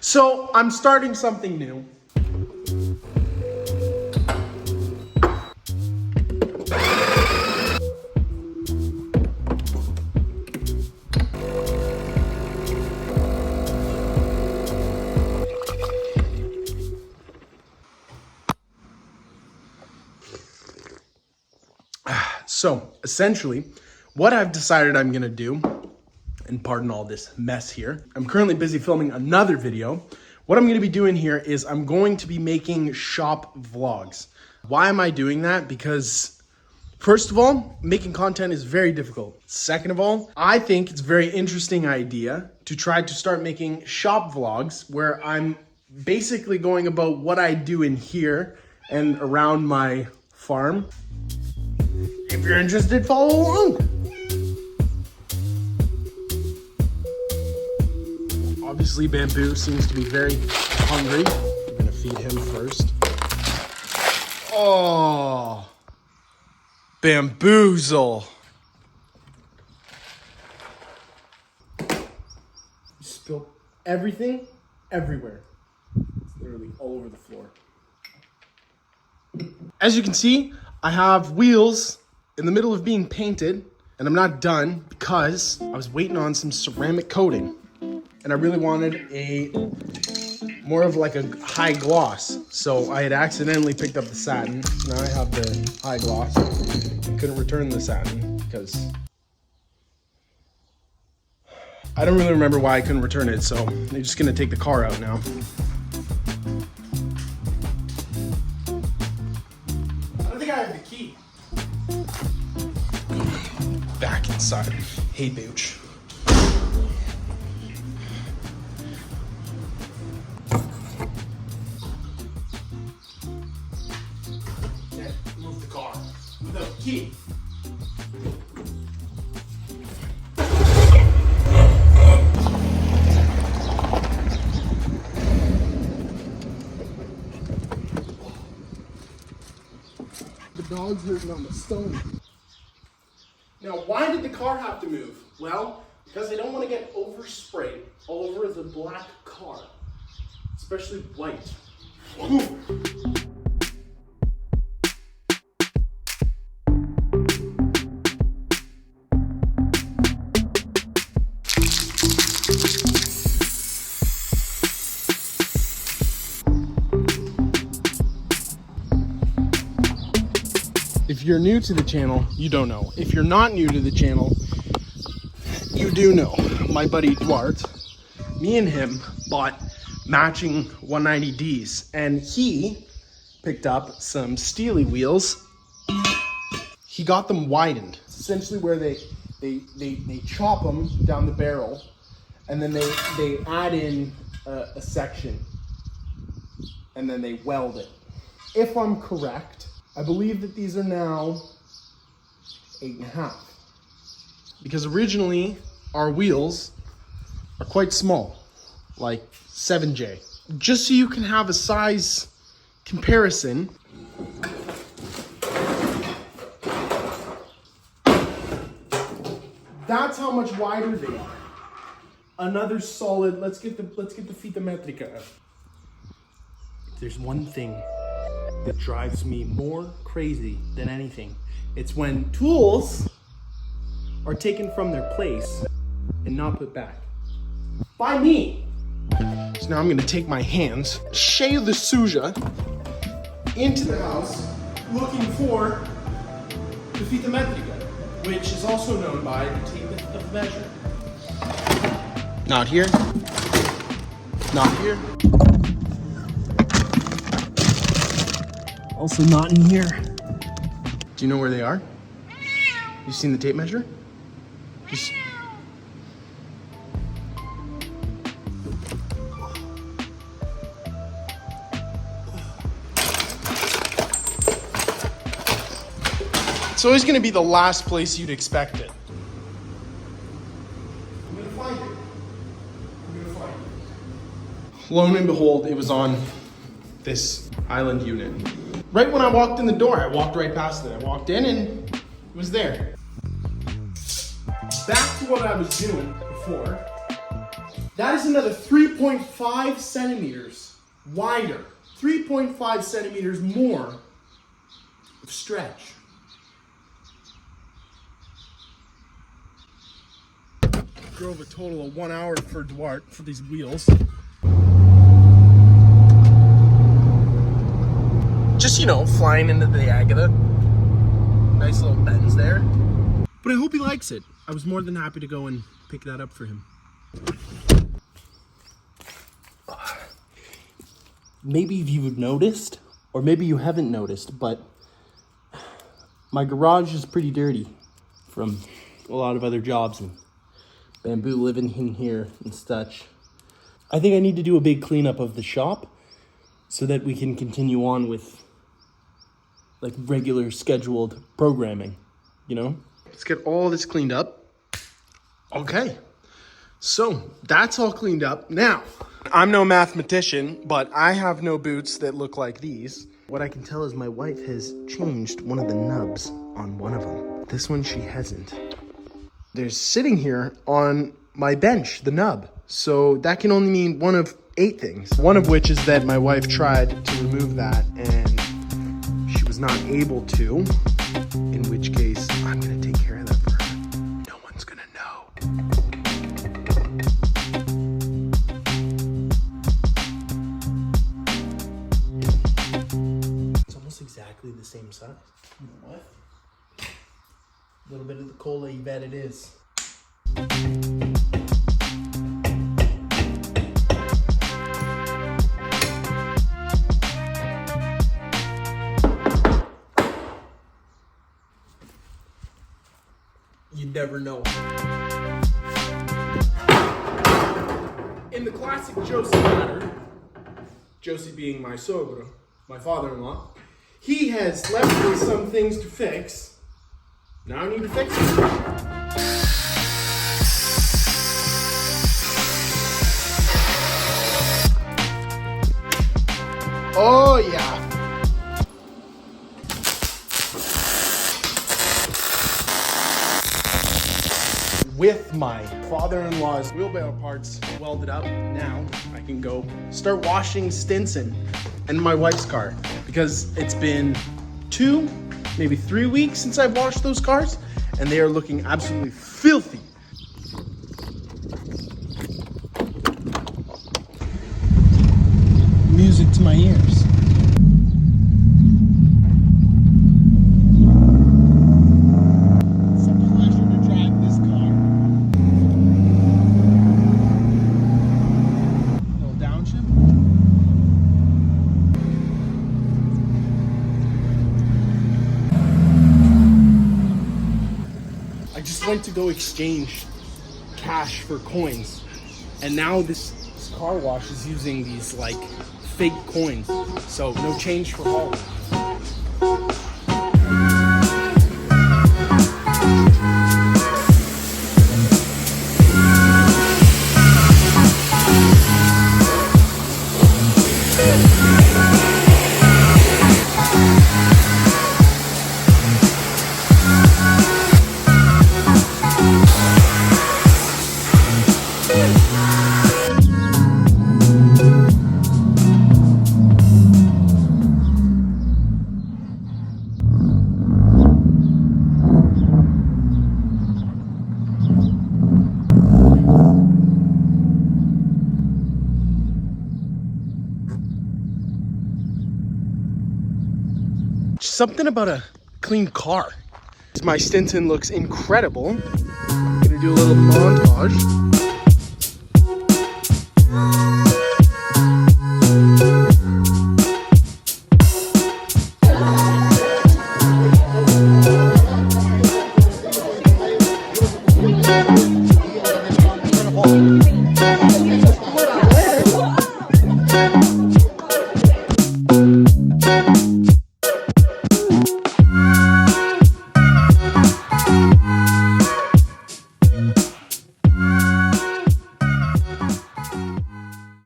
So I'm starting something new. So essentially, what I've decided I'm gonna do, and pardon all this mess here, I'm currently busy filming another video. What I'm gonna be doing here is I'm going to be making shop vlogs. Why am I doing that? Because first of all, making content is very difficult. Second of all, I think it's a very interesting idea to try to start making shop vlogs where I'm basically going about what I do in here and around my farm. If you're interested, follow along. Obviously, Bamboo seems to be very hungry. I'm gonna feed him first. Oh, Bamboozle. Spilled everything everywhere. It's literally all over the floor. As you can see, I have wheels in the middle of being painted, and I'm not done because I was waiting on some ceramic coating, and I really wanted more of like a high gloss. So I had accidentally picked up the satin. Now I have the high gloss. I couldn't return the satin because I don't really remember why I couldn't return it. So I'm just gonna take the car out now. I don't think I have the key. Back inside. Hey, Booch. Yeah, move the car without the key. The dog's hurting on the stone. Now, why did the car have to move? Well, because I don't want to get oversprayed all over the black car, especially white. Ooh. If you're new to the channel, you don't know. If you're not new to the channel, you do know. My buddy Duarte, me and him bought matching 190Ds, and he picked up some Steely wheels. He got them widened, essentially where they chop them down the barrel, and then they add in a section, and then they weld it. If I'm correct, I believe that these are now 8.5. Because originally our wheels are quite small, like 7J. Just so you can have a size comparison, that's how much wider they are. Another solid, let's get the fita metrica. There's one thing that drives me more crazy than anything. It's when tools are taken from their place and not put back. By me. So now I'm gonna take my hands, shave the suja into the house, looking for the fita metrica, which is also known by the tape of measure. Not here. Not here. Also not in here. Do you know where they are? You seen the tape measure? Just... It's always gonna be the last place you'd expect it. I'm gonna find it. I'm gonna find it. Lo and behold, it was on this island unit. Right when I walked in the door, I walked right past it. I walked in and it was there. Back to what I was doing before. That is another 3.5 centimeters wider, 3.5 centimeters more of stretch. Drove a total of 1 hour for Duarte for these wheels. Just, you know, flying into the Agata. Nice little bends there. But I hope he likes it. I was more than happy to go and pick that up for him. Maybe you've noticed, or maybe you haven't noticed, but my garage is pretty dirty from a lot of other jobs and bamboo living in here and such. I think I need to do a big cleanup of the shop so that we can continue on with like regular scheduled programming, you know? Let's get all this cleaned up. Okay, so that's all cleaned up. Now, I'm no mathematician, but I have no boots that look like these. What I can tell is my wife has changed one of the nubs on one of them. This one she hasn't. There's sitting here on my bench, the nub. So that can only mean one of 8 things. One of which is that my wife tried to remove that and she was not able to, in which case I'm gonna take care of that for her. No one's gonna know. It's almost exactly the same size. You know what? A little bit of the cola, you bet it is. You never know. In the classic Josie manner, Josie being my sogro, my father-in-law, he has left me some things to fix. Now I need to fix it. Oh yeah. With my father-in-law's wheelbarrow parts welded up, now I can go start washing Stinson and my wife's car, because it's been 2, maybe 3 weeks since I've washed those cars, and they are looking absolutely filthy. Music to my ears. It's a pleasure to drive this car. A little downshift. I just went to go exchange cash for coins, and now this car wash is using these like fake coins, so no change for all. Something about a clean car. My Stinson looks incredible. I'm gonna do a little montage.